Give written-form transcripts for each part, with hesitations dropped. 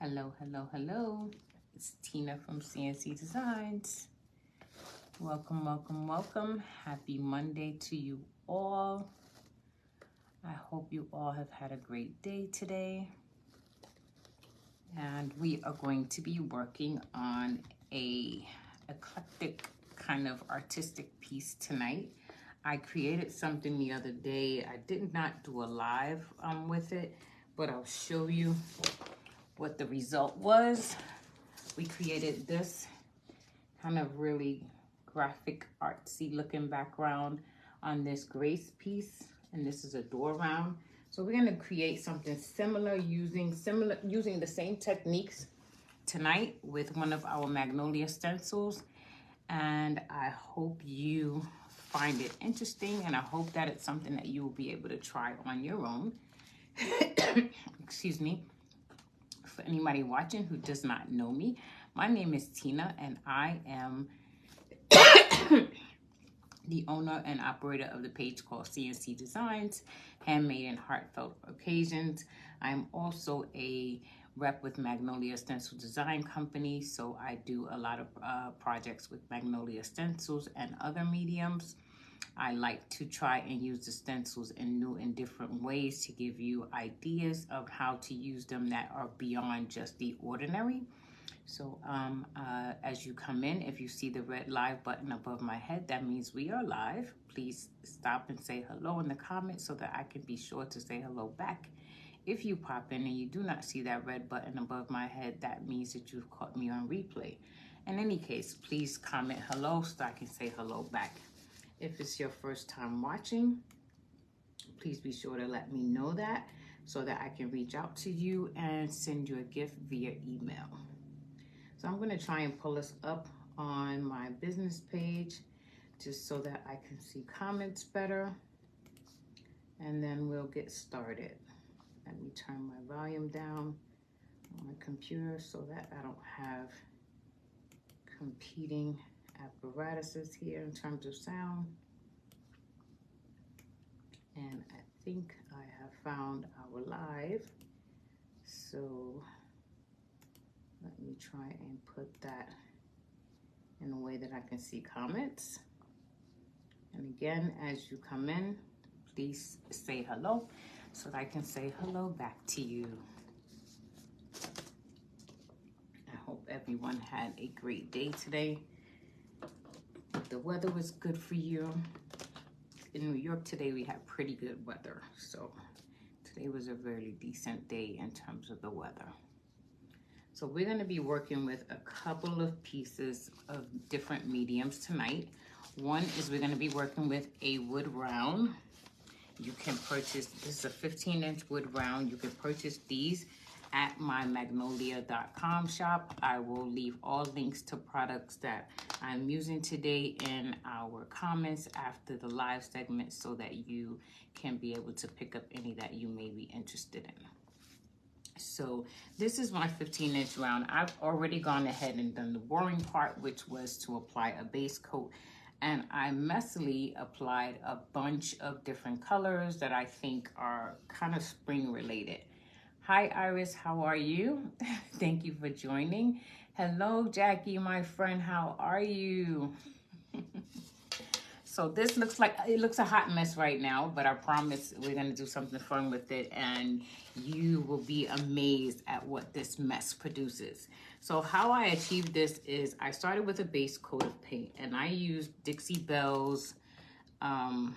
Hello, hello, hello. It's Tina from CNC Designs. Welcome, welcome, welcome. Happy Monday to you all. I hope you all have had a great day today. And we are going to be working on a eclectic kind of artistic piece tonight. I created something the other day. I did not do a live with it, but I'll show you what the result was. We created this kind of really graphic artsy looking background on this Grace piece, and this is a door round. So we're going to create something similar using the same techniques tonight with one of our Magnolia stencils, and I hope you find it interesting, and I hope that it's something that you will be able to try on your own. Excuse me. For anybody watching who does not know me, my name is Tina, and I am the owner and operator of the page called CNC Designs, Handmade and Heartfelt Occasions. I'm also a rep with Magnolia Stencil Design Company, so I do a lot of projects with Magnolia stencils and other mediums. I like to try and use the stencils in new and different ways to give you ideas of how to use them that are beyond just the ordinary. So as you come in, if you see the red live button above my head, that means we are live. Please stop and say hello in the comments so that I can be sure to say hello back. If you pop in and you do not see that red button above my head, that means that you've caught me on replay. In any case, please comment hello so I can say hello back. If it's your first time watching, please be sure to let me know that so that I can reach out to you and send you a gift via email. So I'm going to try and pull us up on my business page just so that I can see comments better, and then we'll get started. Let me turn my volume down on my computer so that I don't have competing apparatuses here in terms of sound. And I think I have found our live. So let me try and put that in a way that I can see comments. And again, as you come in, please say hello so that I can say hello back to you. I hope everyone had a great day today. The weather was good for you. In New York today, we had pretty good weather. So today was a very decent day in terms of the weather. So we're going to be working with a couple of pieces of different mediums tonight. One is we're going to be working with a wood round. You can purchase, this is a 15-inch wood round. You can purchase these at my magnolia.com shop. I will leave all links to products that I'm using today in our comments after the live segment so that you can be able to pick up any that you may be interested in. So this is my 15-inch round. I've already gone ahead and done the boring part, which was to apply a base coat. And I messily applied a bunch of different colors that I think are kind of spring related. Hi, Iris, how are you? Thank you for joining. Hello, Jackie, my friend, how are you? So this looks like, it looks a hot mess right now, but I promise we're gonna do something fun with it and you will be amazed at what this mess produces. So how I achieved this is I started with a base coat of paint and I used Dixie Belle's, I'm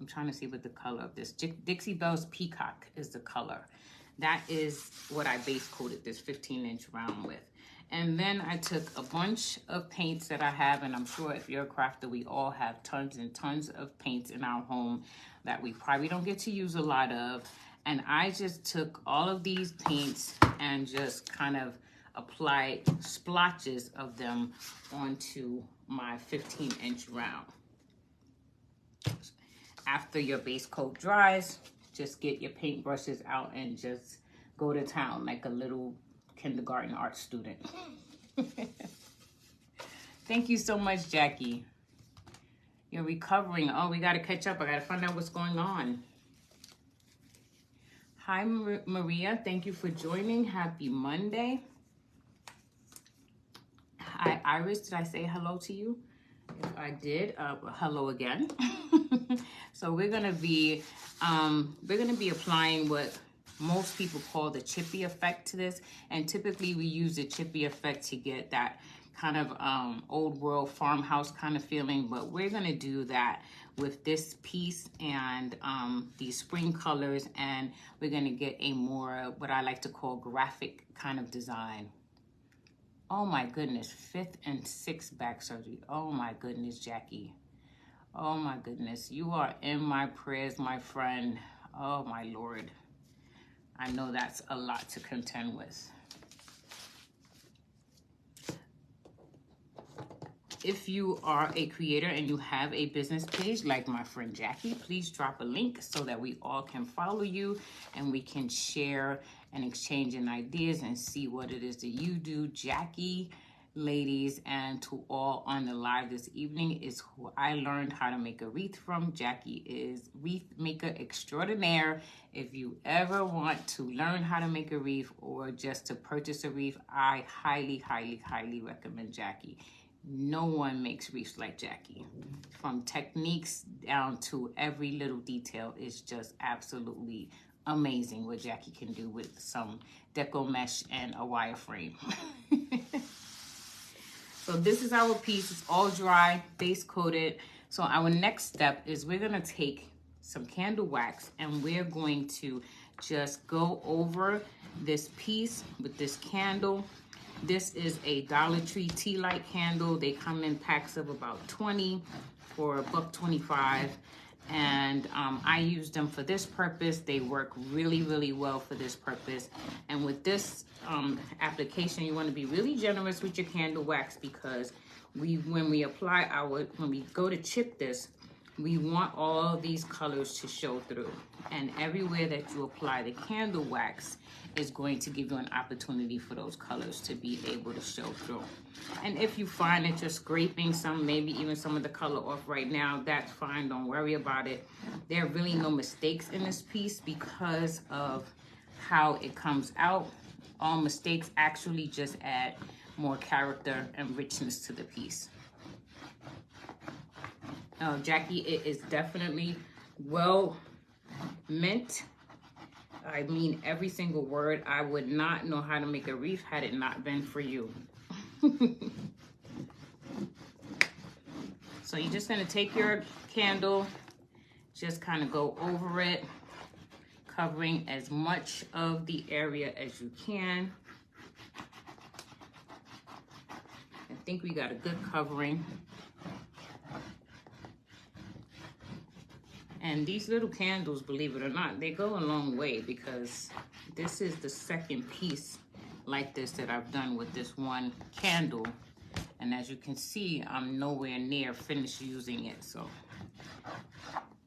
trying to see what the color of this, Dixie Belle's Peacock is the color. That is what I base coated this 15-inch round with. And then I took a bunch of paints that I have, and I'm sure if you're a crafter, we all have tons and tons of paints in our home that we probably don't get to use a lot of. And I just took all of these paints and just kind of applied splotches of them onto my 15-inch round. After your base coat dries, just get your paint brushes out and just go to town like a little kindergarten art student. Thank you so much, Jackie. You're recovering. Oh, we got to catch up. I got to find out what's going on. Hi, Maria. Thank you for joining. Happy Monday. Hi, Iris. Did I say hello to you? If I did, hello again. So we're gonna be applying what most people call the chippy effect to this, and typically we use the chippy effect to get that kind of old world farmhouse kind of feeling, but we're gonna do that with this piece and these spring colors, and we're gonna get a more what I like to call graphic kind of design. Oh my goodness, 5th and 6th back surgery. Oh my goodness, Jackie. Oh my goodness, you are in my prayers, my friend. Oh my Lord. I know that's a lot to contend with. If you are a creator and you have a business page like my friend Jackie, please drop a link so that we all can follow you and we can share and exchange in ideas and see what it is that you do. Jackie, ladies, and to all on the live this evening is who I learned how to make a wreath from. Jackie is wreath maker extraordinaire. If you ever want to learn how to make a wreath or just to purchase a wreath, I highly, highly, highly recommend Jackie. No one makes wreaths like Jackie. From techniques down to every little detail is just absolutely amazing what Jackie can do with some deco mesh and a wireframe. So this is our piece. It's all dry, base coated. So our next step is we're gonna take some candle wax and we're going to just go over this piece with this candle. This is a Dollar Tree tea light candle. They come in packs of about 20 for $1.25. And I use them for this purpose. They work really, really well for this purpose. And with this application, you want to be really generous with your candle wax because when we go to chip this, we want all these colors to show through. And everywhere that you apply the candle wax is going to give you an opportunity for those colors to be able to show through. And if you find that you're scraping some, maybe even some of the color off right now, that's fine, don't worry about it. There are really no mistakes in this piece because of how it comes out. All mistakes actually just add more character and richness to the piece. Jackie, it is definitely well meant. I mean every single word. I would not know how to make a wreath had it not been for you. So you're just gonna take your candle, just kind of go over it, covering as much of the area as you can. I think we got a good covering. And these little candles, believe it or not, they go a long way because this is the second piece like this that I've done with this one candle. And as you can see, I'm nowhere near finished using it. So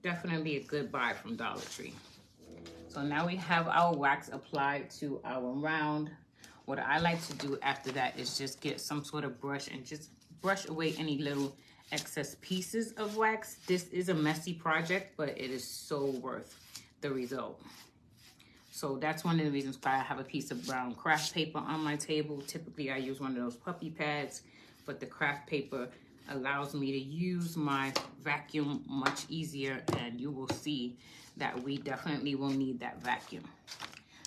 definitely a good buy from Dollar Tree. So now we have our wax applied to our round. What I like to do after that is just get some sort of brush and just brush away any little excess pieces of wax. This is a messy project, but it is so worth the result. So that's one of the reasons why I have a piece of brown craft paper on my table. Typically I use one of those puppy pads, but the craft paper allows me to use my vacuum much easier, and you will see that we definitely will need that vacuum.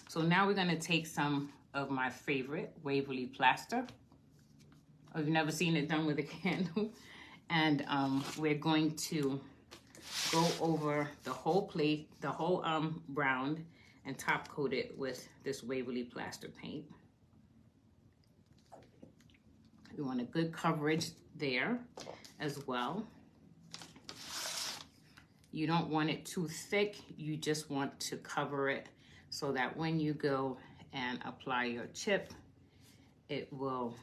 So now we're gonna take some of my favorite Waverly plaster. I've never seen it done with a candle. And we're going to go over the whole plate, the whole round, and top coat it with this Waverly plaster paint. We want a good coverage there as well. You don't want it too thick. You just want to cover it so that when you go and apply your chip, it will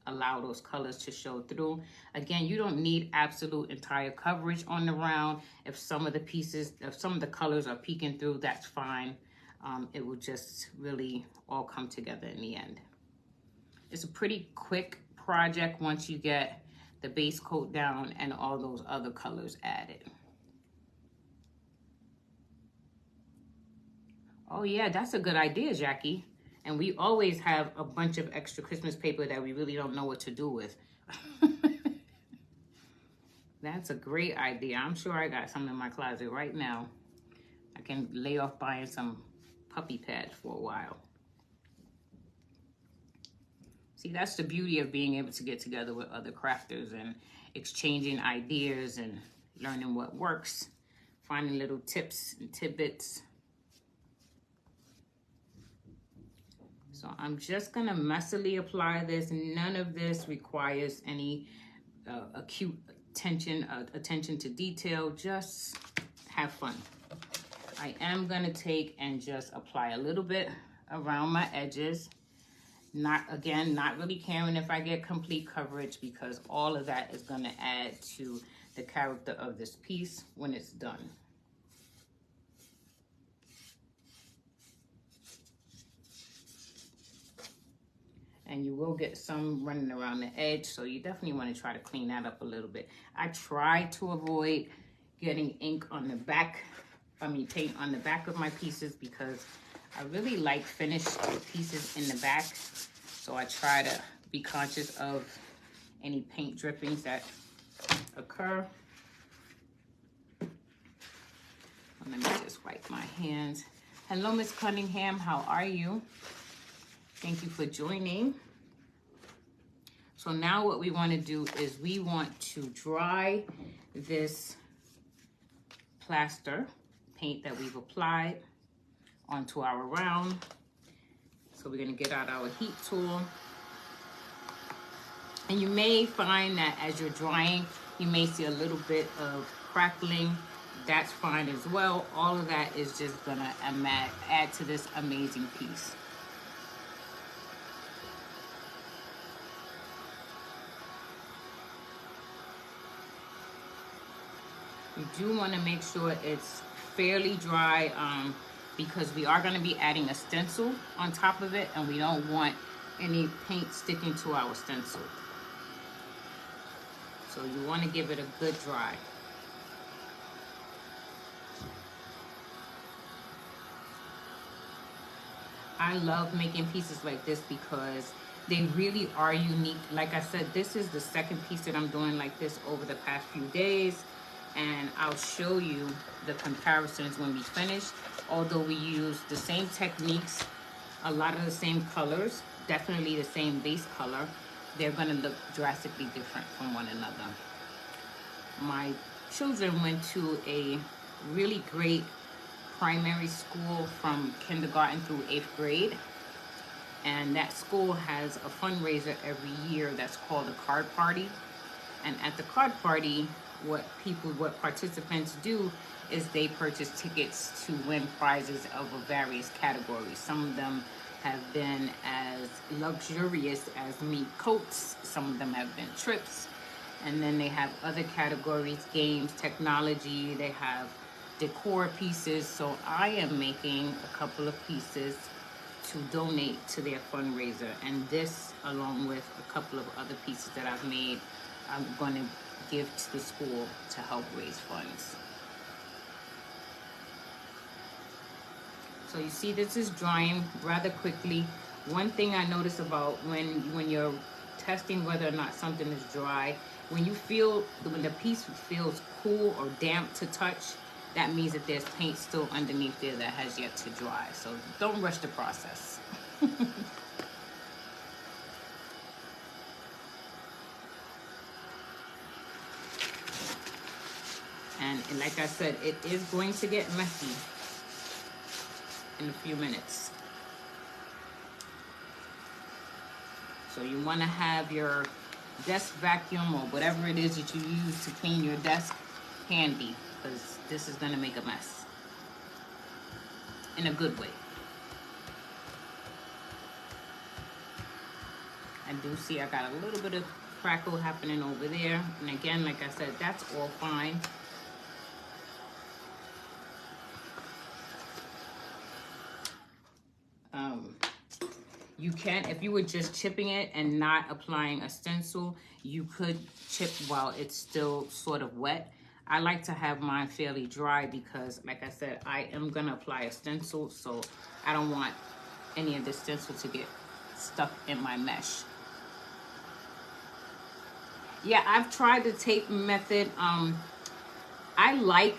allow those colors to show through. Again, you don't need absolute entire coverage on the round. If some of the pieces, if some of the colors are peeking through, that's fine. It will just really all come together in the end. It's a pretty quick project once you get the base coat down and all those other colors added. Oh yeah, that's a good idea, Jackie. And we always have a bunch of extra Christmas paper that we really don't know what to do with. That's a great idea. I'm sure I got some in my closet right now. I can lay off buying some puppy pads for a while. See, that's the beauty of being able to get together with other crafters and exchanging ideas and learning what works, finding little tips and tidbits. So I'm just gonna messily apply this. None of this requires any acute attention to detail. Just have fun. I am gonna take and just apply a little bit around my edges. Not really caring if I get complete coverage, because all of that is gonna add to the character of this piece when it's done. And you will get some running around the edge, so you definitely want to try to clean that up a little bit. I try to avoid getting ink on the back, paint on the back of my pieces, because I really like finished pieces in the back. So I try to be conscious of any paint drippings that occur. Let me just wipe my hands. Hello, Miss Cunningham, how are you? Thank you for joining. So now what we want to do is we want to dry this plaster paint that we've applied onto our round. So we're going to get out our heat tool. And you may find that as you're drying, you may see a little bit of crackling. That's fine as well. All of that is just going to add to this amazing piece. You do want to make sure it's fairly dry because we are going to be adding a stencil on top of it, and we don't want any paint sticking to our stencil. So you want to give it a good dry. I love making pieces like this because they really are unique. Like I said, this is the second piece that I'm doing like this over the past few days. And I'll show you the comparisons when we finish. Although we use the same techniques, a lot of the same colors, definitely the same base color, they're gonna look drastically different from one another. My children went to a really great primary school from kindergarten through 8th grade. And that school has a fundraiser every year that's called a card party. And at the card party, what participants do is they purchase tickets to win prizes of various categories. Some of them have been as luxurious as meat coats. Some of them have been trips. And then they have other categories, games, technology. They have decor pieces. So I am making a couple of pieces to donate to their fundraiser. And this, along with a couple of other pieces that I've made, I'm going to give to the school to help raise funds. So you see this is drying rather quickly. One thing I notice about when you're testing whether or not something is dry, when the piece feels cool or damp to touch, that means that there's paint still underneath there that has yet to dry. So don't rush the process. And like I said, it is going to get messy in a few minutes. So you want to have your desk vacuum or whatever it is that you use to clean your desk handy, because this is going to make a mess in a good way. I do see I got a little bit of crackle happening over there. And again, like I said, that's all fine. You can, if you were just chipping it and not applying a stencil, you could chip while it's still sort of wet. I like to have mine fairly dry because, like I said, I am going to apply a stencil, so I don't want any of the stencil to get stuck in my mesh. Yeah, I've tried the tape method. I like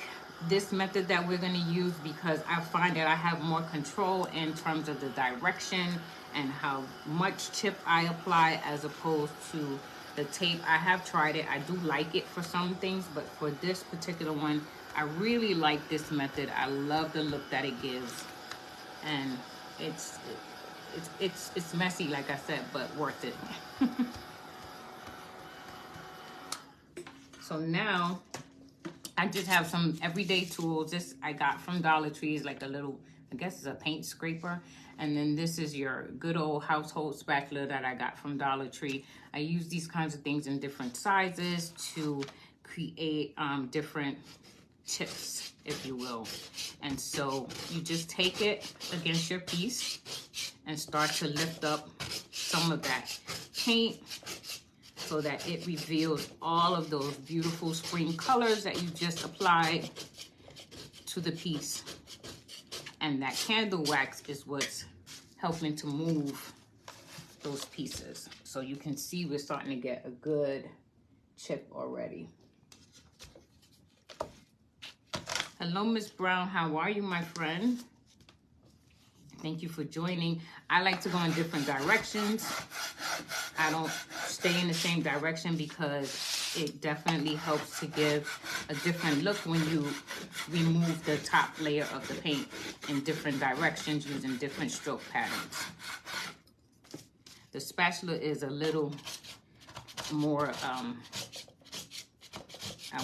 this method that we're going to use because I find that I have more control in terms of the direction and how much chip I apply as opposed to the tape. I have tried it. I do like it for some things, but for this particular one, I really like this method. I love the look that it gives, and it's messy, like I said, but worth it. So now I just have some everyday tools. This I got from Dollar Tree, is like a little, I guess it's a paint scraper. And then this is your good old household spatula that I got from Dollar Tree. I use these kinds of things in different sizes to create different chips, if you will. And so you just take it against your piece and start to lift up some of that paint so that it reveals all of those beautiful spring colors that you just applied to the piece. And that candle wax is what's helping to move those pieces. So you can see we're starting to get a good chip already. Hello, Miss Brown. How are you, my friend? Thank you for joining. I like to go in different directions. I don't stay in the same direction because it definitely helps to give a different look when you remove the top layer of the paint in different directions using different stroke patterns. The spatula is a little more, I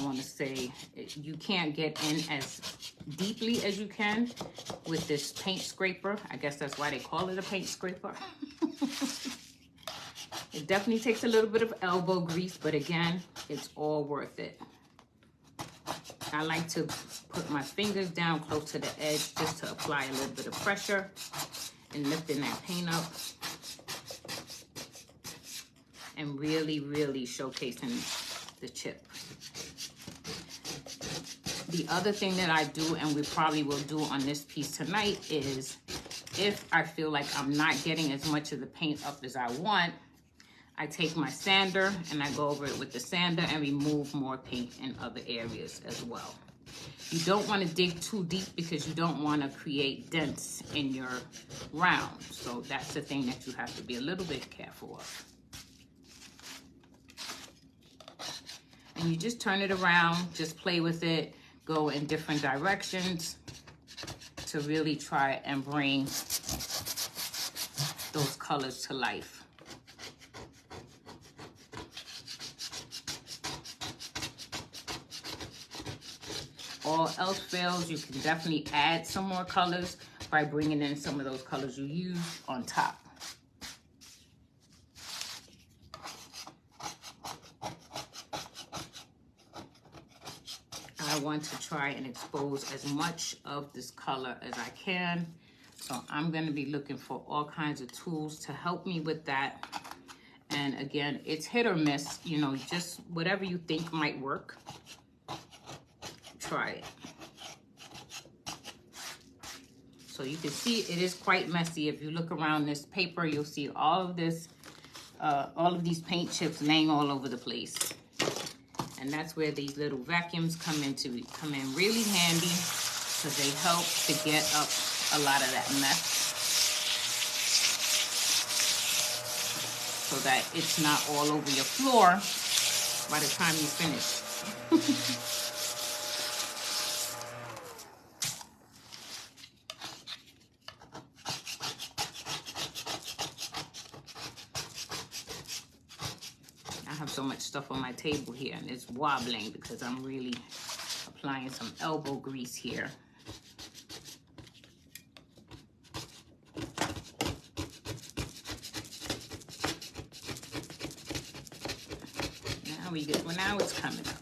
want to say, you can't get in as deeply as you can with this paint scraper. I guess that's why they call it a paint scraper. It definitely takes a little bit of elbow grease, but again, it's all worth it. I like to put my fingers down close to the edge just to apply a little bit of pressure and lifting that paint up and really, really showcasing the chip. The other thing that I do, and we probably will do on this piece tonight, is if I feel like I'm not getting as much of the paint up as I want, I take my sander and I go over it with the sander and remove more paint in other areas as well. You don't want to dig too deep because you don't want to create dents in your round. So that's the thing that you have to be a little bit careful of. And you just turn it around, just play with it, go in different directions to really try and bring those colors to life. All else fails, you can definitely add some more colors by bringing in some of those colors you used on top. I want to try and expose as much of this color as I can. So I'm going to be looking for all kinds of tools to help me with that. And again, it's hit or miss, you know, just whatever you think might work. Try it. So you can see it is quite messy. If you look around this paper, you'll see all of this, all of these paint chips laying all over the place. And that's where these little vacuums come in really handy, because they help to get up a lot of that mess so that it's not all over your floor by the time you finish. So much stuff on my table here, and it's wobbling because I'm really applying some elbow grease here. Now we get, well, now it's coming up.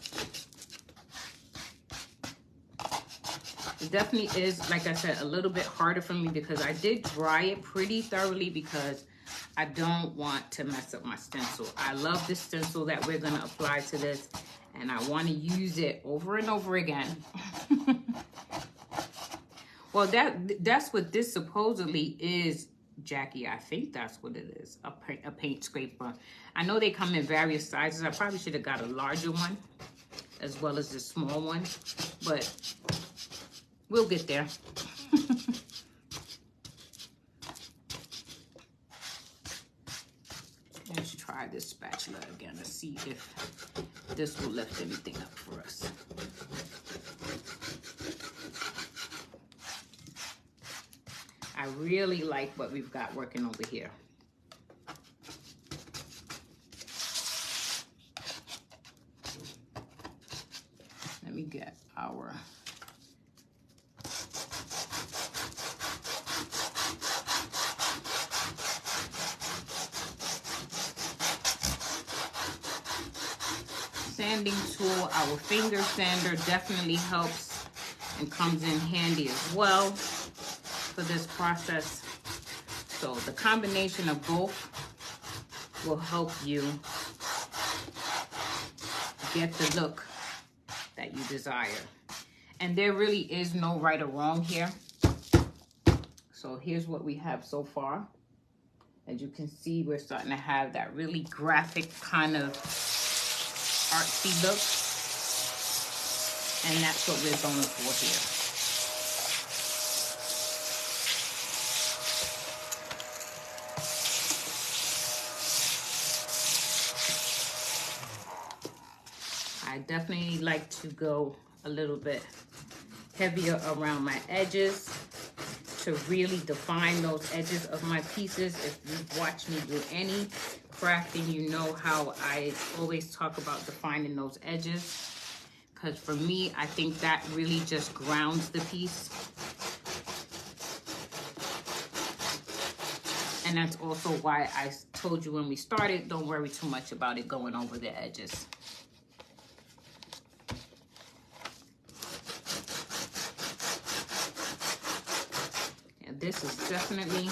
It definitely is, like I said, a little bit harder for me because I did dry it pretty thoroughly because I don't want to mess up my stencil. I love this stencil that we're going to apply to this, and I want to use it over and over again. Well, that's what this supposedly is, Jackie. I think that's what it is, a paint scraper. I know they come in various sizes. I probably should have got a larger one as well as the small one, but we'll get there. Let's try this spatula again to see if this will lift anything up for us. I really like what we've got working over here. Let me get our sanding tool. Our finger sander definitely helps and comes in handy as well for this process. So the combination of both will help you get the look that you desire. And there really is no right or wrong here. So here's what we have so far. As you can see, we're starting to have that really graphic kind of artsy look. And that's what we're going for here. I definitely like to go a little bit heavier around my edges to really define those edges of my pieces. If you've watched me do any crafting, you know how I always talk about defining those edges. Because for me, I think that really just grounds the piece. And that's also why I told you when we started, don't worry too much about it going over the edges. This is definitely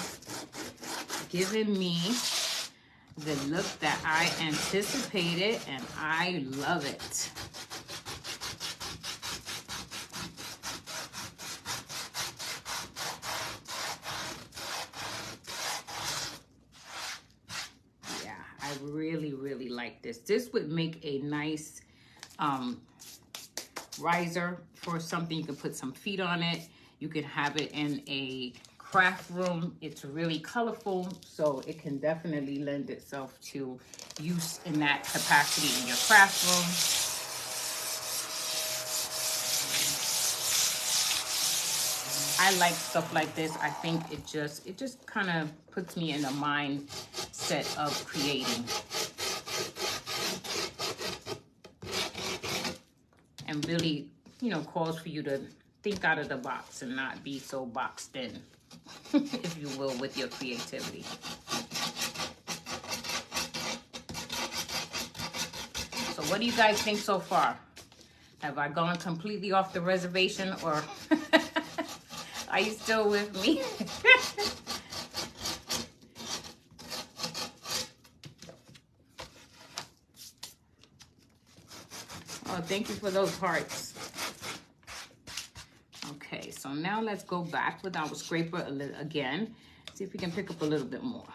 giving me the look that I anticipated, and I love it. Yeah, I really, really like this. This would make a nice riser for something. You can put some feet on it. You can have it in a craft room. It's really colorful, so it can definitely lend itself to use in that capacity in your craft room. I like stuff like this. I think it just kind of puts me in the mindset of creating. And really, you know, calls for you to think out of the box and not be so boxed in, if you will, with your creativity. So what do you guys think so far? Have I gone completely off the reservation, or are you still with me? Oh, thank you for those hearts. Okay, so now let's go back with our scraper again. See if we can pick up a little bit more.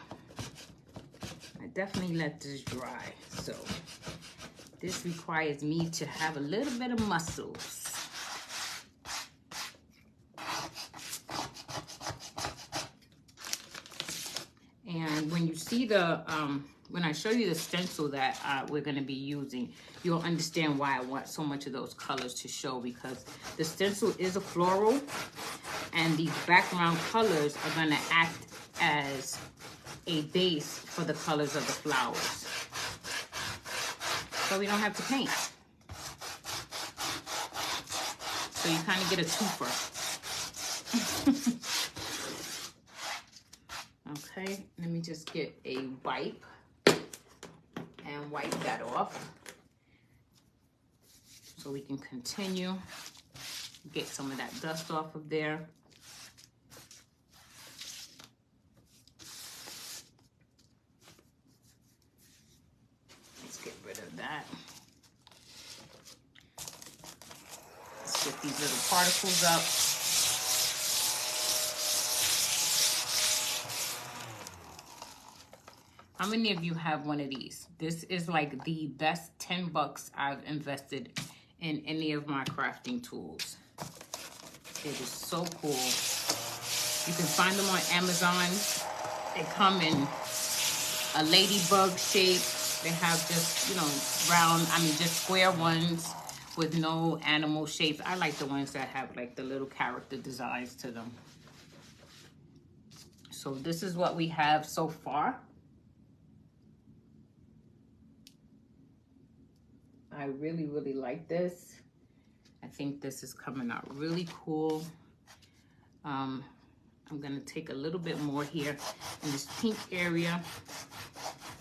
I definitely let this dry. So this requires me to have a little bit of muscles. And when you see the, when I show you the stencil that we're going to be using, you'll understand why I want so much of those colors to show, because the stencil is a floral, and these background colors are going to act as a base for the colors of the flowers. So we don't have to paint. So you kind of get a twofer. Okay, let me just get a wipe and wipe that off so we can continue. Get some of that dust off of there. Let's get rid of that. Get these little particles up. How many of you have one of these? This is like the best 10 bucks I've invested in any of my crafting tools. It is so cool. You can find them on Amazon. They come in a ladybug shape. They have just, you know, round, just square ones with no animal shapes. I like the ones that have like the little character designs to them. So this is what we have so far. I really, really like this. I think this is coming out really cool. I'm gonna take a little bit more here in this pink area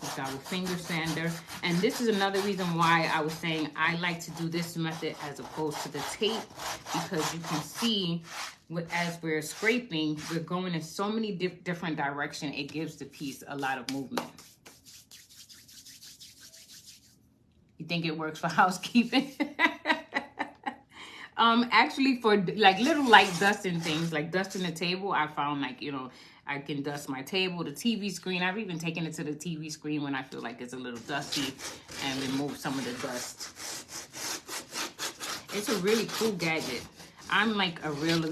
with our finger sander. And this is another reason why I was saying I like to do this method as opposed to the tape, because you can see as we're scraping, we're going in so many different directions. It gives the piece a lot of movement. You think it works for housekeeping? Actually for like little light dusting things, like dusting the table, I found like, you know, I can dust my table, the TV screen. I've even taken it to the TV screen when I feel like it's a little dusty and remove some of the dust. It's a really cool gadget. I'm like a real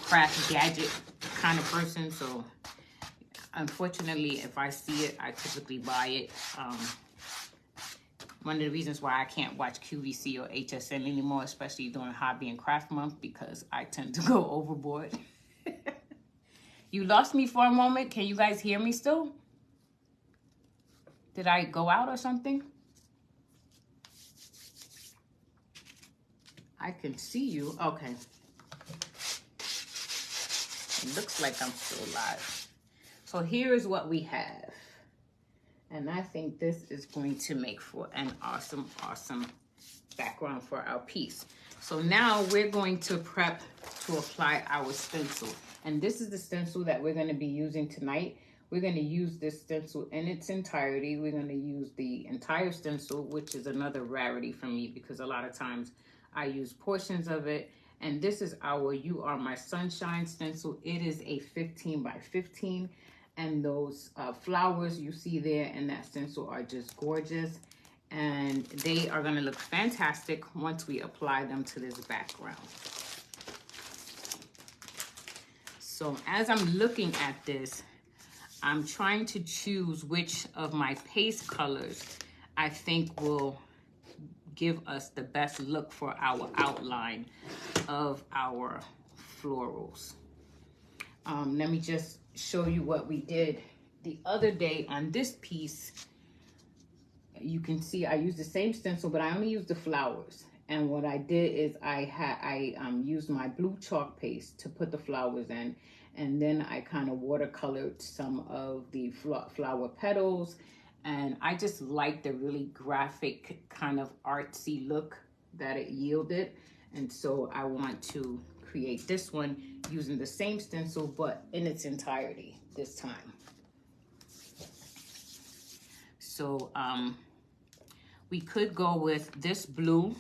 craft gadget kind of person, so unfortunately, if I see it, I typically buy it. One of the reasons why I can't watch QVC or HSN anymore, especially during Hobby and Craft Month, because I tend to go overboard. You lost me for a moment. Can you guys hear me still? Did I go out or something? I can see you. Okay. It looks like I'm still live. So here is what we have. And I think this is going to make for an awesome, awesome background for our piece. So now we're going to prep to apply our stencil. And this is the stencil that we're going to be using tonight. We're going to use this stencil in its entirety. We're going to use the entire stencil, which is another rarity for me because a lot of times I use portions of it. And this is our You Are My Sunshine stencil. It is a 15 by 15. And those flowers you see there in that stencil are just gorgeous. And they are gonna look fantastic once we apply them to this background. So as I'm looking at this, I'm trying to choose which of my paste colors I think will give us the best look for our outline of our florals. Let me just show you what we did the other day on this piece. You can see I used the same stencil, but I only used the flowers. And what I did is I used my blue chalk paste to put the flowers in. And then I kind of watercolored some of the flower petals. And I just like the really graphic kind of artsy look that it yielded. And so I want to create this one using the same stencil, but in its entirety this time. So we could go with this blue.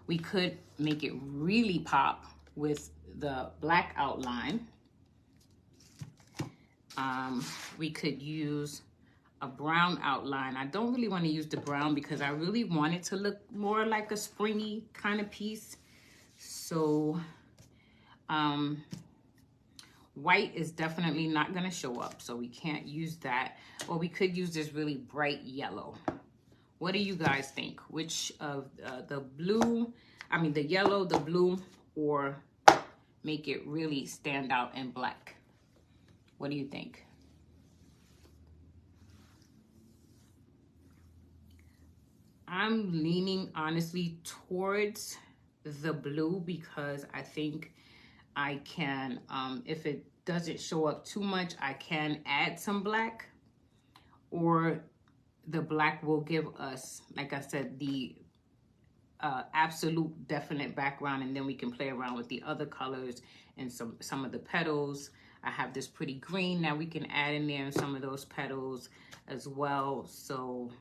We could make it really pop with the black outline. We could use a brown outline. I don't really want to use the brown because I really want it to look more like a springy kind of piece. So white is definitely not going to show up, so we can't use that. Or we could use this really bright yellow. What do you guys think? Which of the blue, the yellow, the blue, or make it really stand out in black? What do you think? I'm leaning honestly towards the blue because I think I can, if it doesn't show up too much, I can add some black, or the black will give us, like I said, the absolute definite background, and then we can play around with the other colors and some of the petals. I have this pretty green that we can add in there and some of those petals as well. So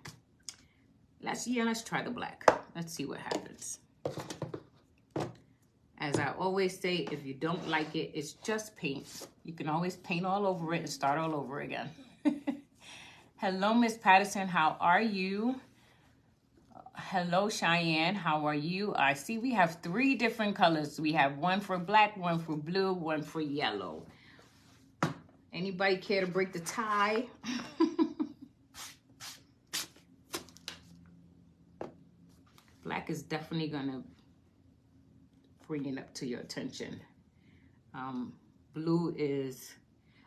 let's try the black. Let's see what happens. As I always say, if you don't like it, it's just paint. You can always paint all over it and start all over again. Hello, Miss Patterson. How are you? Hello, Cheyenne. How are you? I see we have 3 different colors. We have one for black, one for blue, one for yellow. Anybody care to break the tie? Black is definitely gonna bring it up to your attention. Blue is,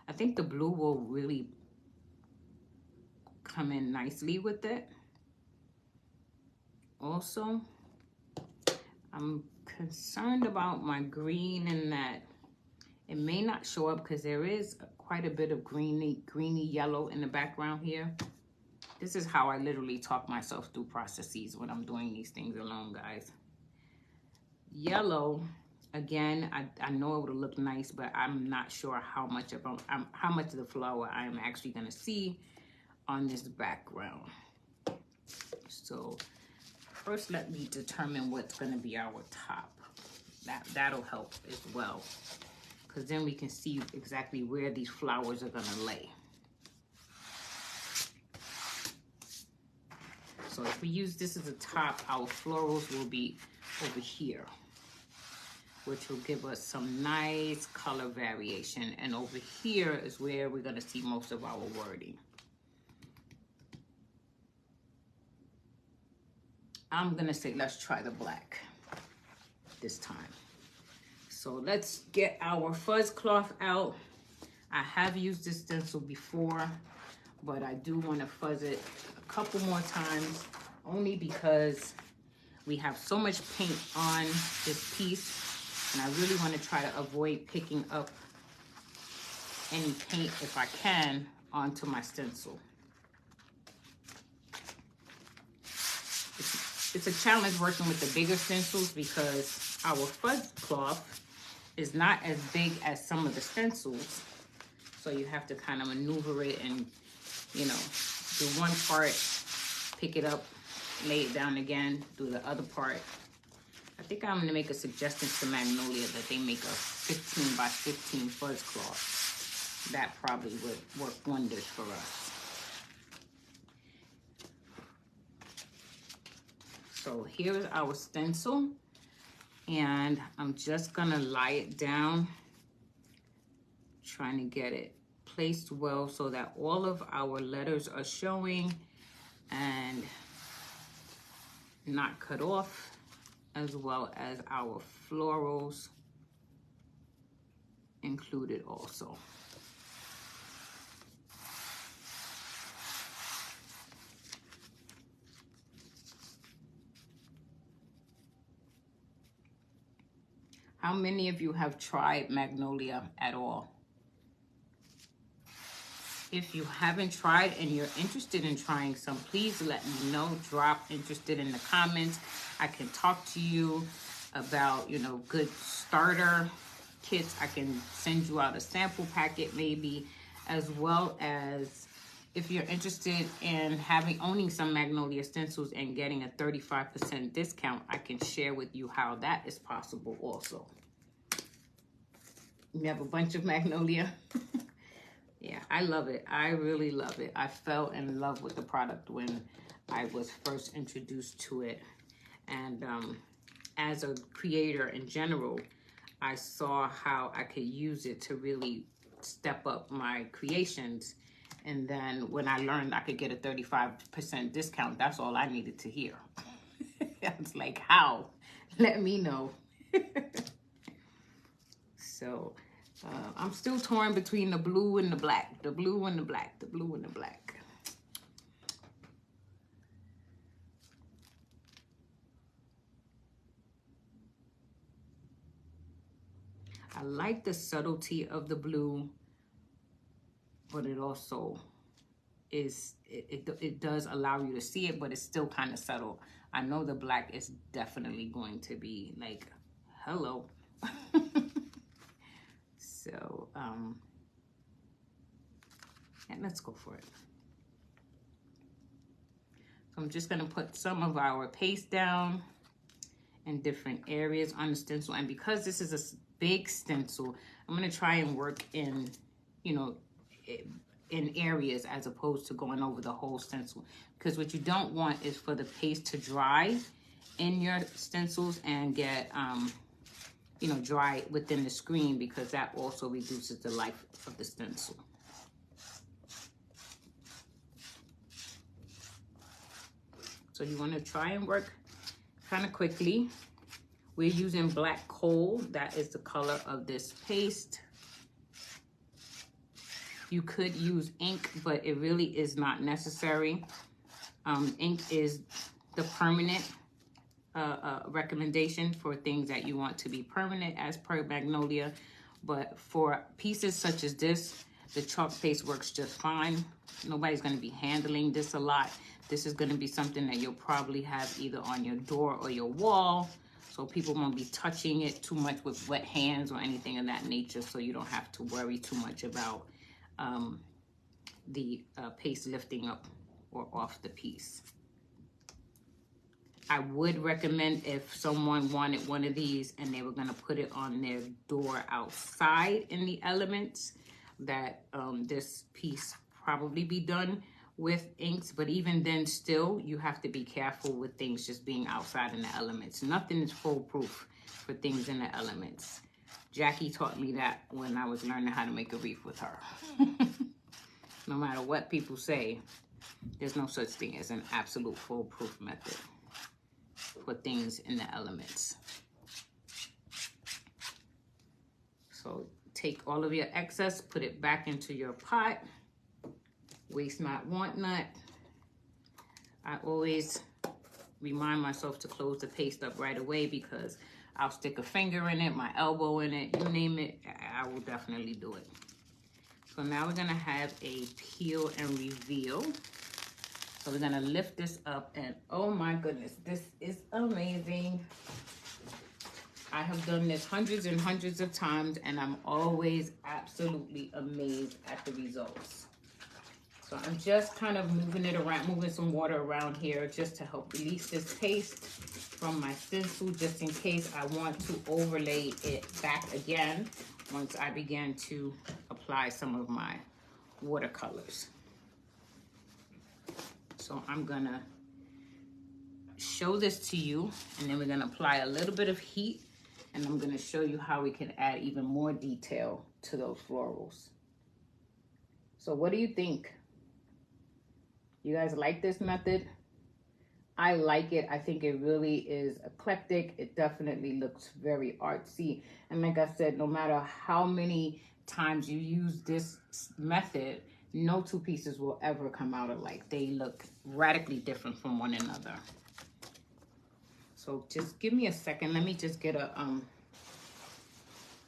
I think the blue will really come in nicely with it. Also, I'm concerned about my green in that it may not show up because there is quite a bit of greeny yellow in the background here. This is how I literally talk myself through processes when I'm doing these things alone, guys. Yellow, again, I know it would look nice, but I'm not sure how much of the flower I am actually gonna see on this background. So first, let me determine what's gonna be our top. That'll help as well, because then we can see exactly where these flowers are gonna lay. So if we use this as a top, our florals will be over here, which will give us some nice color variation. And over here is where we're gonna see most of our wording. I'm gonna say, let's try the black this time. So let's get our fuzz cloth out. I have used this stencil before, but I do want to fuzz it a couple more times, only because we have so much paint on this piece, and I really want to try to avoid picking up any paint, if I can, onto my stencil. It's a challenge working with the bigger stencils because our fuzz cloth is not as big as some of the stencils. So you have to kind of maneuver it and, you know, do one part, pick it up, lay it down again, do the other part. I think I'm gonna make a suggestion to Magnolia that they make a 15 by 15 fuzz cloth. That probably would work wonders for us. So here's our stencil, and I'm just gonna lie it down, trying to get it placed well so that all of our letters are showing and not cut off, as well as our florals included also. How many of you have tried Magnolia at all? If you haven't tried and you're interested in trying some, please let me know. Drop interested in the comments. I can talk to you about, you know, good starter kits. I can send you out a sample packet maybe, as well as if you're interested in owning some Magnolia stencils and getting a 35% discount, I can share with you how that is possible also. You have a bunch of Magnolia. Yeah, I love it. I really love it. I fell in love with the product when I was first introduced to it. And as a creator in general, I saw how I could use it to really step up my creations. And then when I learned I could get a 35% discount, that's all I needed to hear. I was like, how? Let me know. So I'm still torn between the blue and the black, the blue and the black, the blue and the black. I like the subtlety of the blue, but it also is, it does allow you to see it, but it's still kind of subtle. I know the black is definitely going to be like, hello. So, and let's go for it. So I'm just gonna put some of our paste down in different areas on the stencil. And because this is a big stencil, I'm going to try and work in, you know, in areas as opposed to going over the whole stencil. Because what you don't want is for the paste to dry in your stencils and get, you know, dry within the screen, because that also reduces the life of the stencil. So you want to try and work kind of quickly. We're using black coal. That is the color of this paste. You could use ink, but it really is not necessary. Ink is the permanent recommendation for things that you want to be permanent as per Magnolia. But for pieces such as this, the chalk paste works just fine. Nobody's going to be handling this a lot. This is going to be something that you'll probably have either on your door or your wall. So people won't be touching it too much with wet hands or anything of that nature. So you don't have to worry too much about the paste lifting up or off the piece. I would recommend, if someone wanted one of these and they were going to put it on their door outside in the elements, that this piece probably be done with inks. But even then, still, you have to be careful with things just being outside in the elements. Nothing is foolproof for things in the elements. Jackie taught me that when I was learning how to make a wreath with her. No matter what people say, there's no such thing as an absolute foolproof method for things in the elements. So take all of your excess, put it back into your pot. Waste not, want not. I always remind myself to close the paste up right away, because I'll stick a finger in it, my elbow in it, you name it, I will definitely do it. So now we're gonna have a peel and reveal. So we're gonna lift this up, and oh my goodness, this is amazing. I have done this hundreds and hundreds of times, and I'm always absolutely amazed at the results. So I'm just kind of moving it around, moving some water around here just to help release this paste from my stencil, just in case I want to overlay it back again once I begin to apply some of my watercolors. So I'm gonna show this to you, and then we're gonna apply a little bit of heat, and I'm gonna show you how we can add even more detail to those florals. So what do you think? You guys like this method? I like it. I think it really is eclectic. It definitely looks very artsy. And like I said, no matter how many times you use this method, no two pieces will ever come out alike. They look radically different from one another. So just give me a second. Let me just get a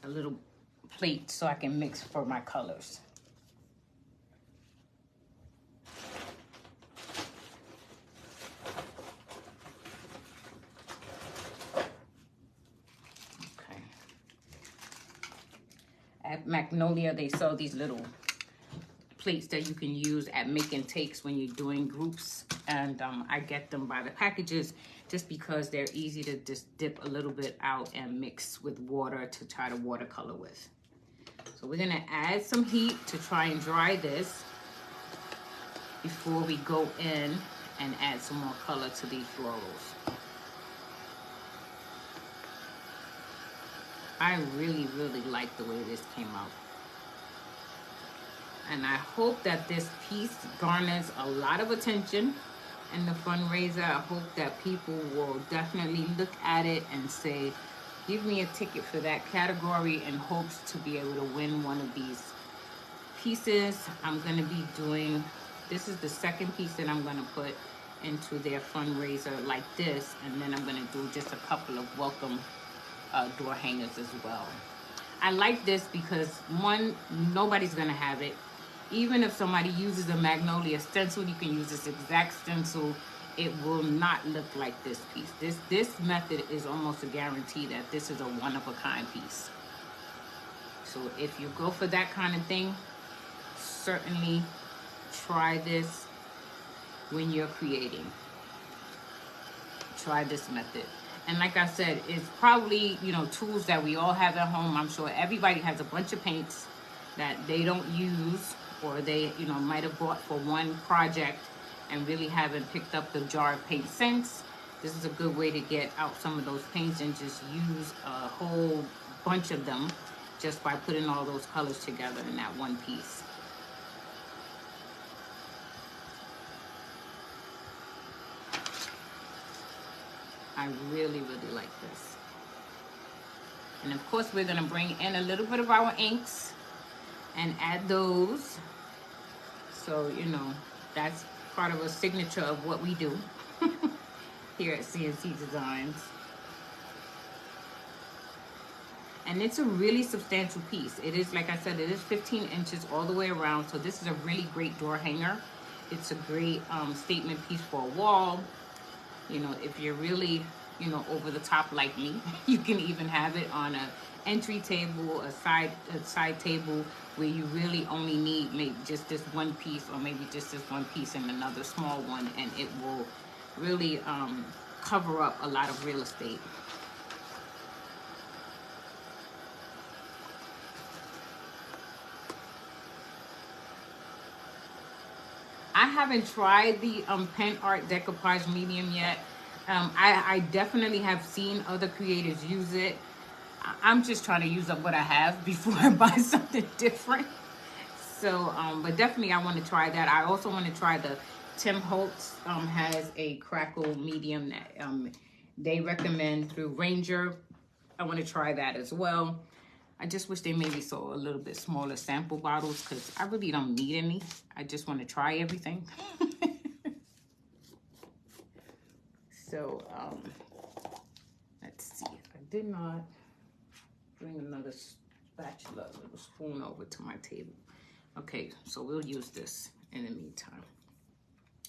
little plate so I can mix for my colors. At Magnolia, they sell these little plates that you can use at make and takes when you're doing groups, and I get them by the packages just because they're easy to just dip a little bit out and mix with water to try to watercolor with. So we're gonna add some heat to try and dry this before we go in and add some more color to these florals. I really, really like the way this came out. And I hope that this piece garners a lot of attention in the fundraiser. I hope that people will definitely look at it and say, give me a ticket for that category, in hopes to be able to win one of these pieces. I'm gonna be doing, this is the second piece that I'm gonna put into their fundraiser like this, and then I'm gonna do just a couple of welcome door hangers as well. I like this because, one, nobody's gonna have it. Even if somebody uses a Magnolia stencil, you can use this exact stencil. It will not look like this piece. This method is almost a guarantee that this is a one-of-a-kind piece. So if you go for that kind of thing, certainly try this when you're creating. Try this method. And like I said, it's probably, you know, tools that we all have at home. I'm sure everybody has a bunch of paints that they don't use, or they, you know, might have bought for one project and really haven't picked up the jar of paint since. This is a good way to get out some of those paints and just use a whole bunch of them just by putting all those colors together in that one piece. I really, really like this. And of course, we're gonna bring in a little bit of our inks and add those. So, you know, that's part of a signature of what we do here at CNC Designs. And it's a really substantial piece. It is, like I said, it is 15 inches all the way around. So this is a really great door hanger. It's a great statement piece for a wall. You know, if you're really, you know, over the top like me, you can even have it on a entry table, a side table, where you really only need maybe just this one piece, or maybe just this one piece and another small one, and it will really cover up a lot of real estate. I haven't tried the pen art decoupage medium yet. I definitely have seen other creators use it. I'm just trying to use up what I have before I buy something different. So, but definitely I want to try that. I also want to try the Tim Holtz has a crackle medium that they recommend through Ranger. I want to try that as well. I just wish they maybe sold a little bit smaller sample bottles, because I really don't need any. I just want to try everything. So, let's see. I did not bring another spatula, a little spoon over to my table. Okay, so we'll use this in the meantime.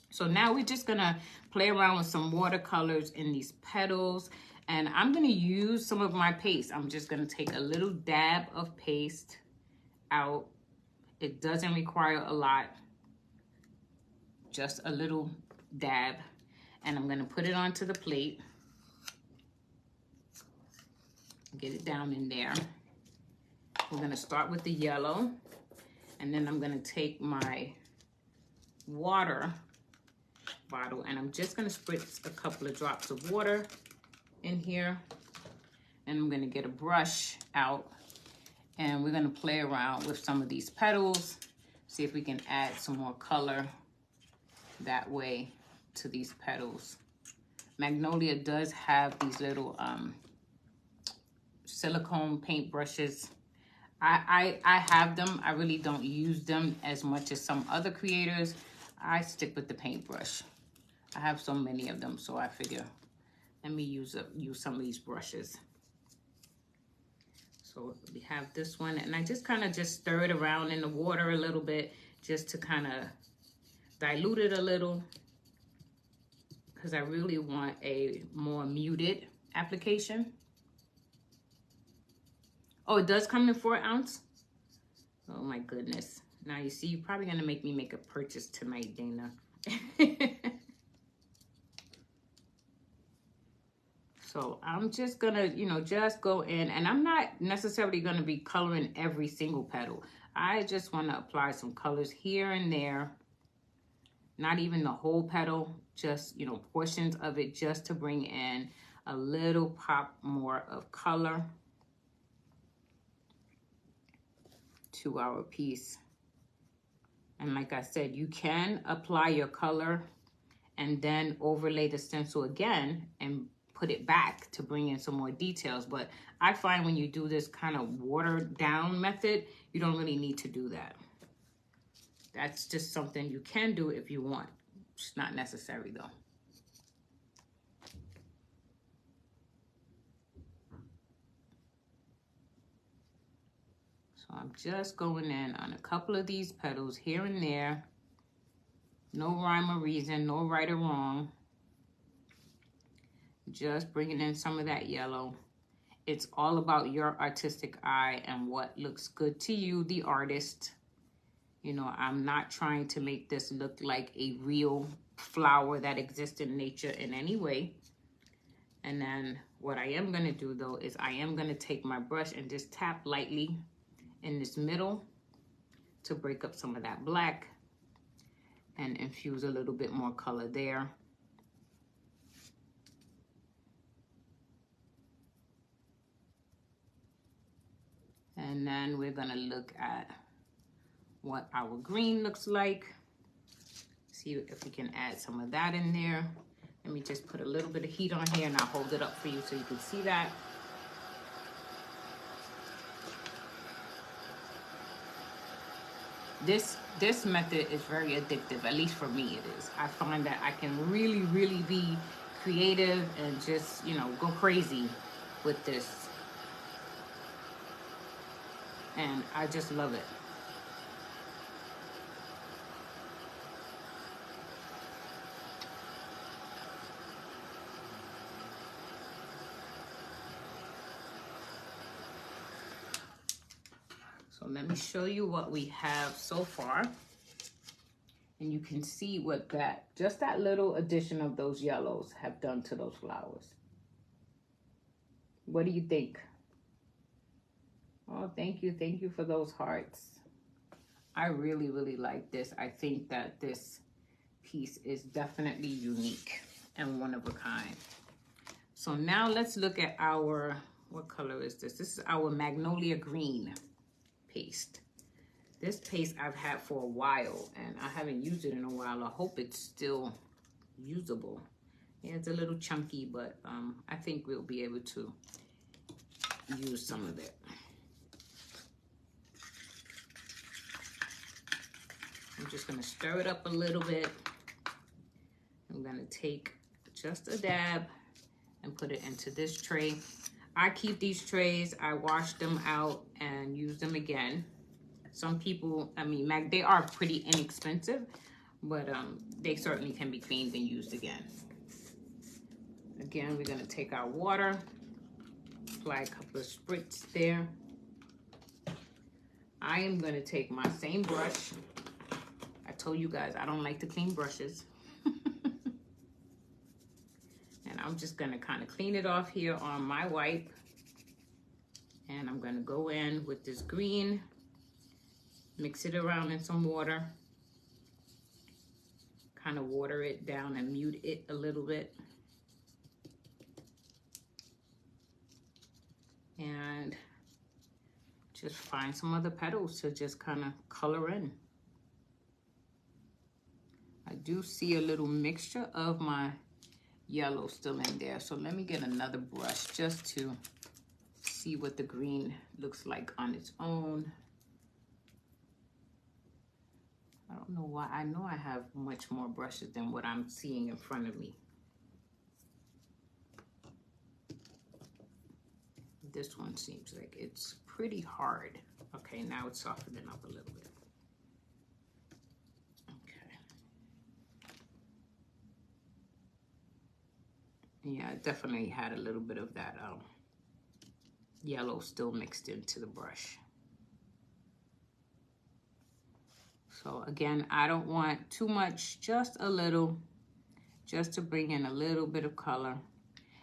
So now we're just gonna play around with some watercolors in these petals. And I'm gonna use some of my paste. I'm just gonna take a little dab of paste out. It doesn't require a lot, just a little dab. And I'm gonna put it onto the plate. Get it down in there. We're gonna start with the yellow, and then I'm gonna take my water bottle, and I'm just gonna spritz a couple of drops of water in here, and I'm gonna get a brush out, and we're gonna play around with some of these petals, see if we can add some more color that way to these petals. Magnolia does have these little silicone paint brushes. I have them. I really don't use them as much as some other creators. I stick with the paintbrush. I have so many of them, so I figure let me use some of these brushes. So we have this one, and I just kind of just stir it around in the water a little bit, just to kind of dilute it a little, because I really want a more muted application. Oh, it does come in 4 ounce. Oh my goodness. Now you see, you're probably gonna make me make a purchase tonight, Dana. So I'm just gonna, you know, just go in, and I'm not necessarily gonna be coloring every single petal. I just wanna apply some colors here and there. Not even the whole petal, just, you know, portions of it, just to bring in a little pop more of color to our piece. And like I said, you can apply your color and then overlay the stencil again and put it back to bring in some more details. But I find when you do this kind of watered down method, you don't really need to do that. That's just something you can do if you want. It's not necessary though. So I'm just going in on a couple of these petals here and there. No rhyme or reason, no right or wrong. Just bringing in some of that yellow. It's all about your artistic eye and what looks good to you, the artist. You know, I'm not trying to make this look like a real flower that exists in nature in any way. And then what I am gonna do though is I am gonna take my brush and just tap lightly in this middle to break up some of that black and infuse a little bit more color there. And then we're gonna look at what our green looks like. See if we can add some of that in there. Let me just put a little bit of heat on here and I'll hold it up for you so you can see that. This method is very addictive, at least for me it is. I find that I can really be creative and just, you know, go crazy with this. And I just love it. So let me show you what we have so far. And you can see what just that little addition of those yellows have done to those flowers. What do you think? Oh, thank you for those hearts. I really like this. I think that this piece is definitely unique and one of a kind. So now let's look at our, what color is this? This is our Magnolia Green paste. This paste I've had for a while and I haven't used it in a while. I hope it's still usable. Yeah, it's a little chunky, but I think we'll be able to use some of it. I'm just gonna stir it up a little bit. I'm gonna take just a dab and put it into this tray. I keep these trays, I wash them out and use them again. Some people, I mean, they are pretty inexpensive, but they certainly can be cleaned and used again. Again, we're gonna take our water, apply a couple of spritz there. I am gonna take my same brush. I told you guys I don't like to clean brushes. And I'm just gonna kind of clean it off here on my wipe. And I'm gonna go in with this green, mix it around in some water, kind of water it down and mute it a little bit. And just find some other petals to just kind of color in. I do see a little mixture of my yellow still in there. So let me get another brush just to see what the green looks like on its own. I don't know why. I know I have much more brushes than what I'm seeing in front of me. This one seems like it's pretty hard. Okay, now it's softening up a little bit. Yeah, it definitely had a little bit of that yellow still mixed into the brush. So again, I don't want too much, just a little, just to bring in a little bit of color.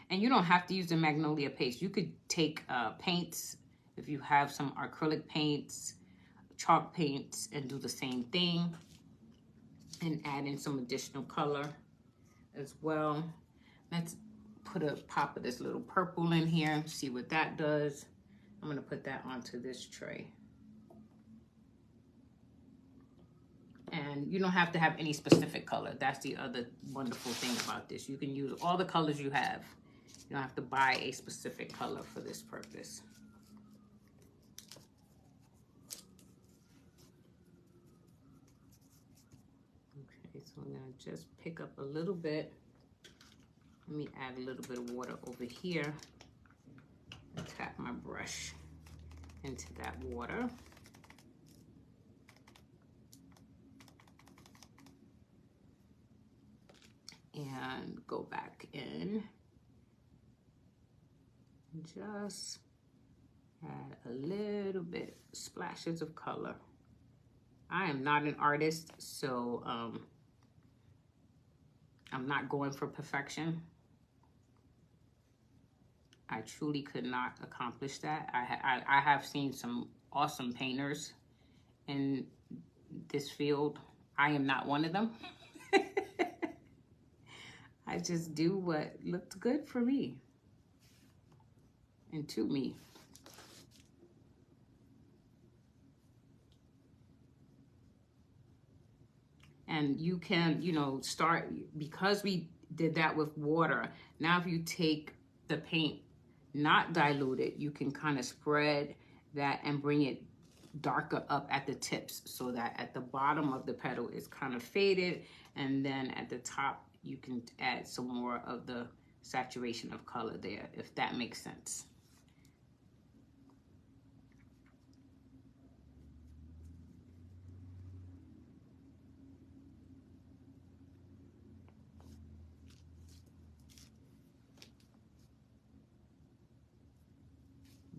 And you don't have to use the Magnolia paste. You could take paints, if you have some acrylic paints, chalk paints, and do the same thing and add in some additional color as well. Let's put a pop of this little purple in here, see what that does. I'm gonna put that onto this tray. And you don't have to have any specific color. That's the other wonderful thing about this. You can use all the colors you have. You don't have to buy a specific color for this purpose. Okay, so I'm gonna just pick up a little bit. Let me add a little bit of water over here and tap my brush into that water. And go back in. Just add a little bit, splashes of color. I am not an artist, so I'm not going for perfection. I truly could not accomplish that. I have seen some awesome painters in this field. I am not one of them. I just do what looked good for me and to me. And you can, you know, start, because we did that with water. Now if you take the paint, not diluted, you can kind of spread that and bring it darker up at the tips, so that at the bottom of the petal is kind of faded, and then at the top you can add some more of the saturation of color there, if that makes sense.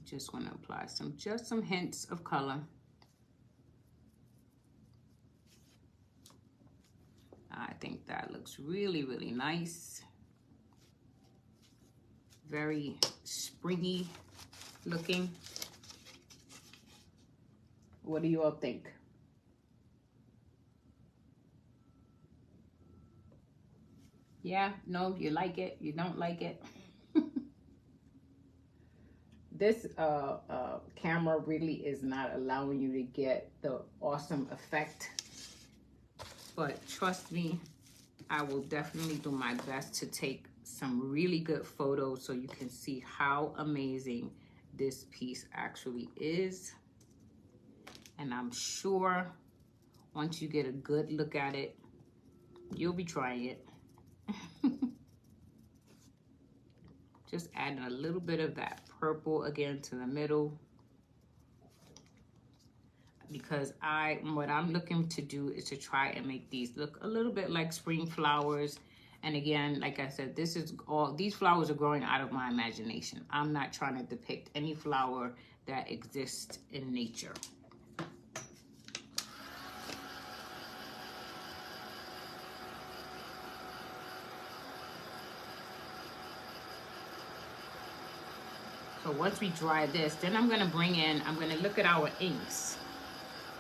Just want to apply just some hints of color. I think that looks really, really nice. Very springy looking. What do you all think? Yeah, no, you like it, you don't like it. This camera really is not allowing you to get the awesome effect, but trust me, I will definitely do my best to take some really good photos so you can see how amazing this piece actually is. And I'm sure once you get a good look at it, you'll be trying it. Just adding a little bit of that purple again to the middle, because what I'm looking to do is to try and make these look a little bit like spring flowers. And again, like I said, these flowers are growing out of my imagination. I'm not trying to depict any flower that exists in nature. So once we dry this, then I'm gonna look at our inks,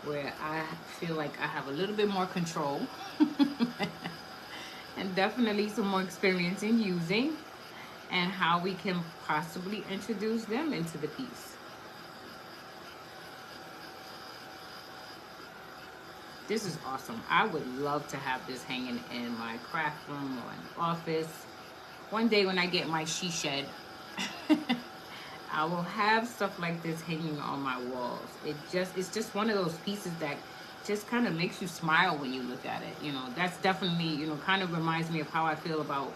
where I feel like I have a little bit more control and definitely some more experience in using, and how we can possibly introduce them into the piece. This is awesome. I would love to have this hanging in my craft room or in the office. One day when I get my she shed, I will have stuff like this hanging on my walls. It's just one of those pieces that just kind of makes you smile when you look at it. You know, that's definitely, you know, kind of reminds me of how I feel about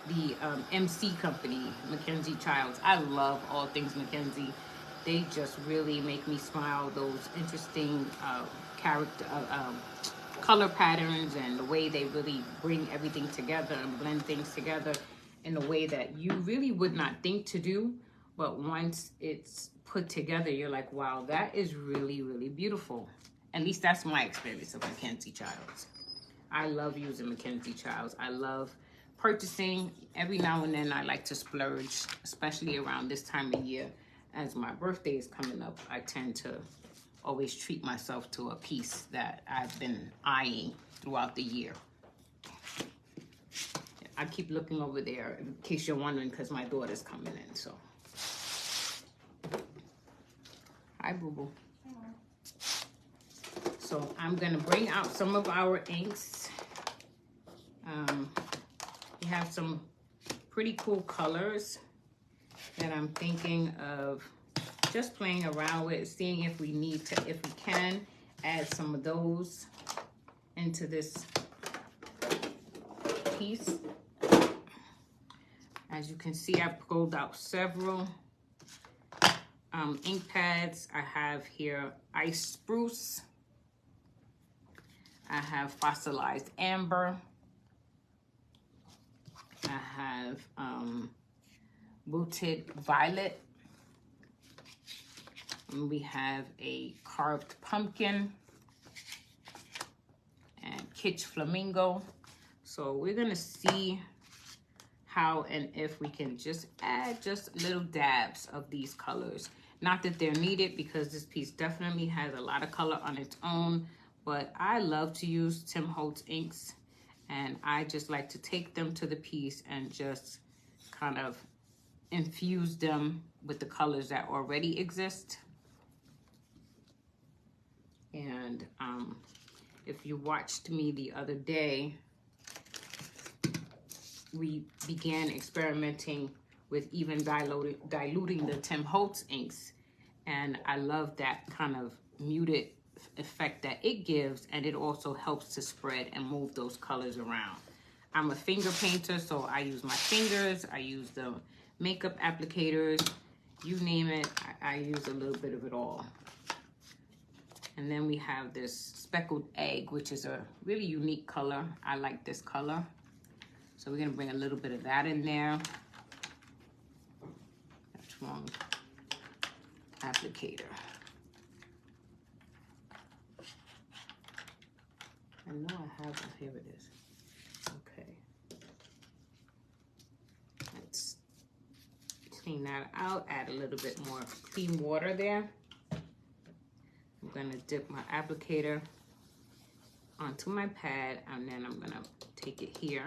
the MC company, Mackenzie Childs. I love all things Mackenzie. They just really make me smile. Those interesting color patterns, and the way they really bring everything together and blend things together in a way that you really would not think to do. But once it's put together, you're like, wow, that is really, really beautiful. At least that's my experience of Mackenzie Childs. I love using Mackenzie Childs. I love purchasing. Every now and then I like to splurge, especially around this time of year. As my birthday is coming up, I tend to always treat myself to a piece that I've been eyeing throughout the year. I keep looking over there in case you're wondering, because my daughter's coming in, so. Hi, boo-boo. So I'm gonna bring out some of our inks. We have some pretty cool colors that I'm thinking of just playing around with, seeing if we can add some of those into this piece. As you can see, I've pulled out several ink pads. I have here Ice Spruce. I have Fossilized Amber. I have Booted Violet. And we have a Carved Pumpkin and Kitsch Flamingo. So we're gonna see how and if we can just add just little dabs of these colors. Not that they're needed, because this piece definitely has a lot of color on its own, but I love to use Tim Holtz inks, and I just like to take them to the piece and just kind of infuse them with the colors that already exist. And if you watched me the other day, we began experimenting with even diluting the Tim Holtz inks. And I love that kind of muted effect that it gives, and it also helps to spread and move those colors around. I'm a finger painter, so I use my fingers, I use the makeup applicators, you name it, I use a little bit of it all. And then we have this speckled egg, which is a really unique color. I like this color. So we're gonna bring a little bit of that in there. That's wrong. Applicator. I know I have it. Here it is. Okay. Let's clean that out. Add a little bit more clean water there. I'm gonna dip my applicator onto my pad, and then I'm gonna take it here.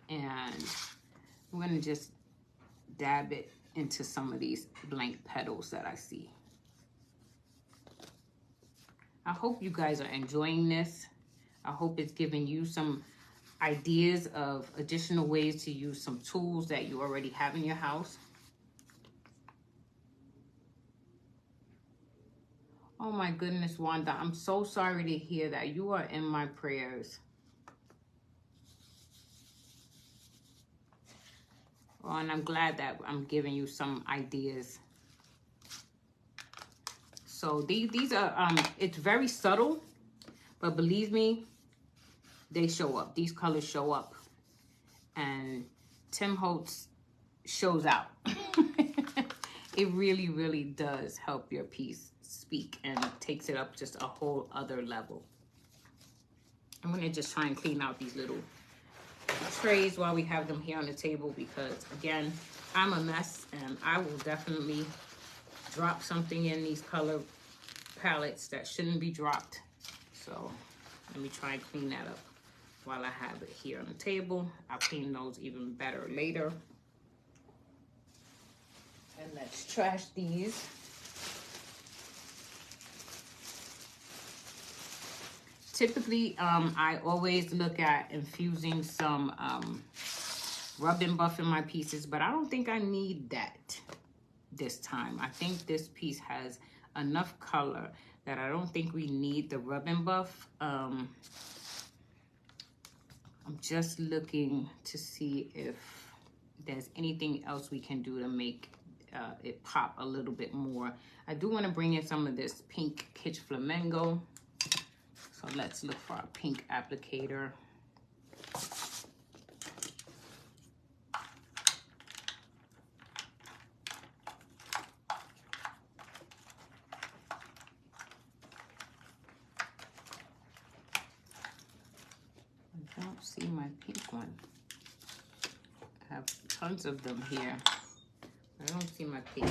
And I'm gonna just dab it into some of these blank petals that I see. I hope you guys are enjoying this. I hope it's giving you some ideas of additional ways to use some tools that you already have in your house. Oh my goodness, Wanda, I'm so sorry to hear that. You are in my prayers. Oh, and I'm glad that I'm giving you some ideas. So these are, it's very subtle, but believe me, they show up. These colors show up. And Tim Holtz shows out. It really, really does help your piece speak and takes it up just a whole other level. I'm gonna just try and clean out these little trays while we have them here on the table, because again, I'm a mess and I will definitely drop something in these color palettes that shouldn't be dropped. So let me try and clean that up while I have it here on the table. I'll clean those even better later. And let's trash these. Typically, I always look at infusing some rub and buff in my pieces, but I don't think I need that this time. I think this piece has enough color that I don't think we need the rub and buff. I'm just looking to see if there's anything else we can do to make it pop a little bit more. I do want to bring in some of this pink Kitsch Flamingo. So let's look for our pink applicator. I don't see my pink one. I have tons of them here. I don't see my pink.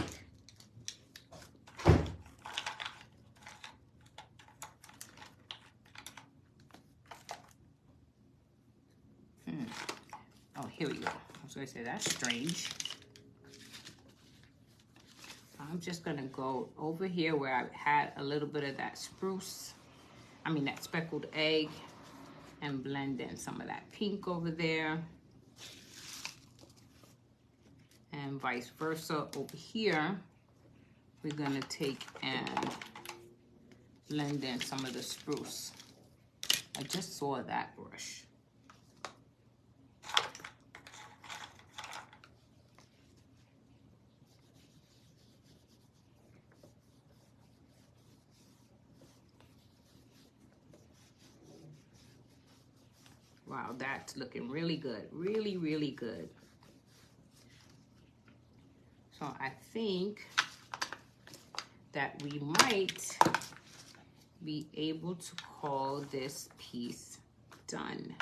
Oh, here we go. I was gonna say, that's strange. I'm just gonna go over here where I had a little bit of that that speckled egg, and blend in some of that pink over there. And vice versa over here, we're gonna take and blend in some of the spruce. I just saw that brush. Wow, that's looking really good. Really, really good. So I think that we might be able to call this piece done.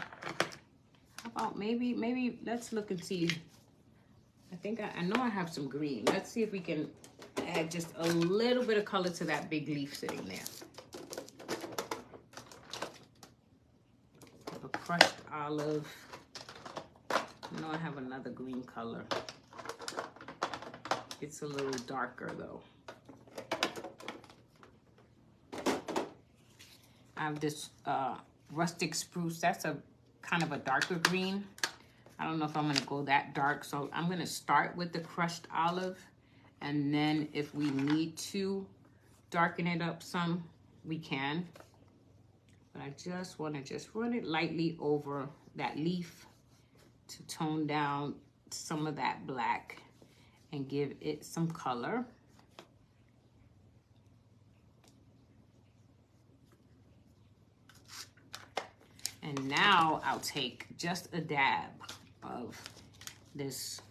How Well, maybe let's look and see. I think I know I have some green. Let's see if we can add just a little bit of color to that big leaf sitting there. A crushed olive. I know I have another green color. It's a little darker though. I have this rustic spruce. That's a kind of a darker green. I don't know if I'm gonna go that dark, so I'm gonna start with the crushed olive, and then if we need to darken it up some, we can. But I just wanna run it lightly over that leaf to tone down some of that black and give it some color. And now I'll take just a dab of this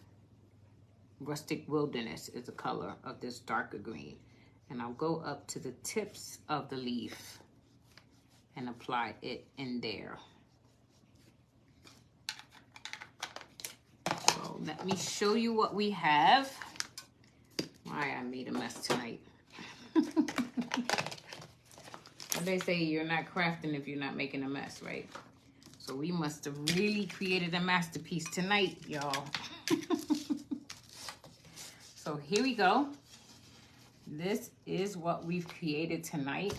rustic wilderness is the color of this darker green. And I'll go up to the tips of the leaf and apply it in there. So let me show you what we have. Why I made a mess tonight. They say you're not crafting if you're not making a mess, right? So we must have really created a masterpiece tonight, y'all. So here we go. This is what we've created tonight.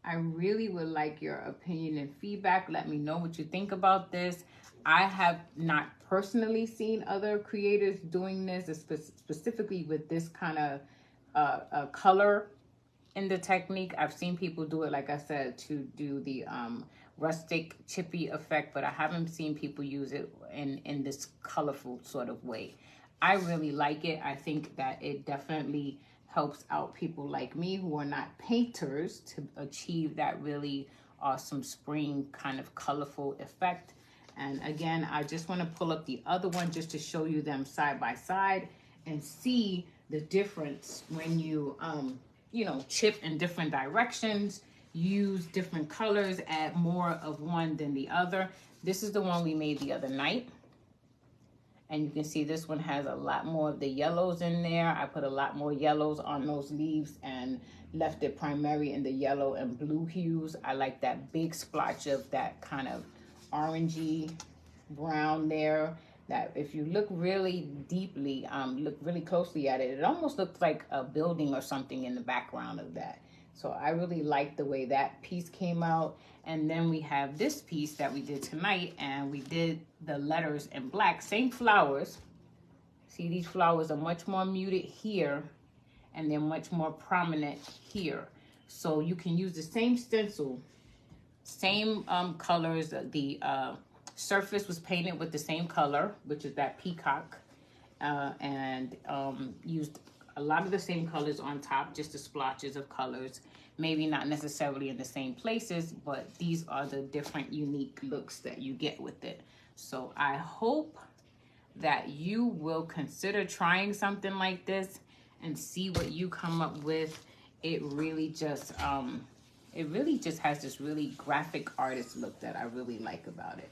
I really would like your opinion and feedback. Let me know what you think about this. I have not personally seen other creators doing this, specifically with this kind of color in the technique. I've seen people do it, like I said, to do the rustic chippy effect, but I haven't seen people use it in this colorful sort of way. I really like it. I think that it definitely helps out people like me who are not painters to achieve that really awesome spring kind of colorful effect. And again, I just want to pull up the other one just to show you them side by side and see the difference when you know, chip in different directions, use different colors, add more of one than the other. This is the one we made the other night. And you can see this one has a lot more of the yellows in there. I put a lot more yellows on those leaves and left it primary in the yellow and blue hues. I like that big splotch of that kind of orangey brown there. That if you look really deeply, look really closely at it, it almost looks like a building or something in the background of that. So I really like the way that piece came out. And then we have this piece that we did tonight, and we did the letters in black, same flowers. See, these flowers are much more muted here, and they're much more prominent here. So you can use the same stencil, same colors. The surface was painted with the same color, which is that peacock, and used a lot of the same colors on top, just the splotches of colors, maybe not necessarily in the same places, but these are the different unique looks that you get with it. So I hope that you will consider trying something like this and see what you come up with. It really just has this really graphic artist look that I really like about it.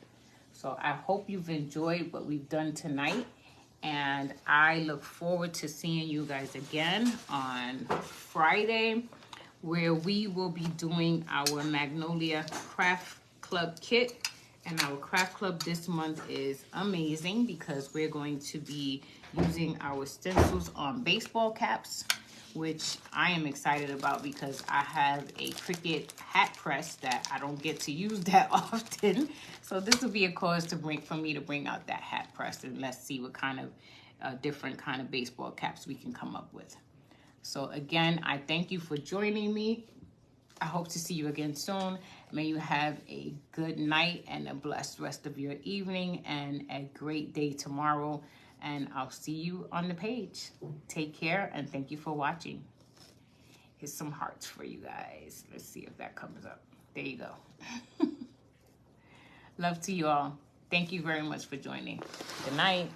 So I hope you've enjoyed what we've done tonight, and I look forward to seeing you guys again on Friday, where we will be doing our Magnolia Craft Club kit. And our craft club this month is amazing because we're going to be using our stencils on baseball caps, which I am excited about because I have a Cricut hat press that I don't get to use that often. So this will be a cause for me to bring out that hat press, and let's see what kind of different kind of baseball caps we can come up with. So again, I thank you for joining me. I hope to see you again soon. May you have a good night and a blessed rest of your evening and a great day tomorrow. And I'll see you on the page. Take care and thank you for watching. Here's some hearts for you guys. Let's see if that comes up. There you go. Love to you all. Thank you very much for joining. Good night.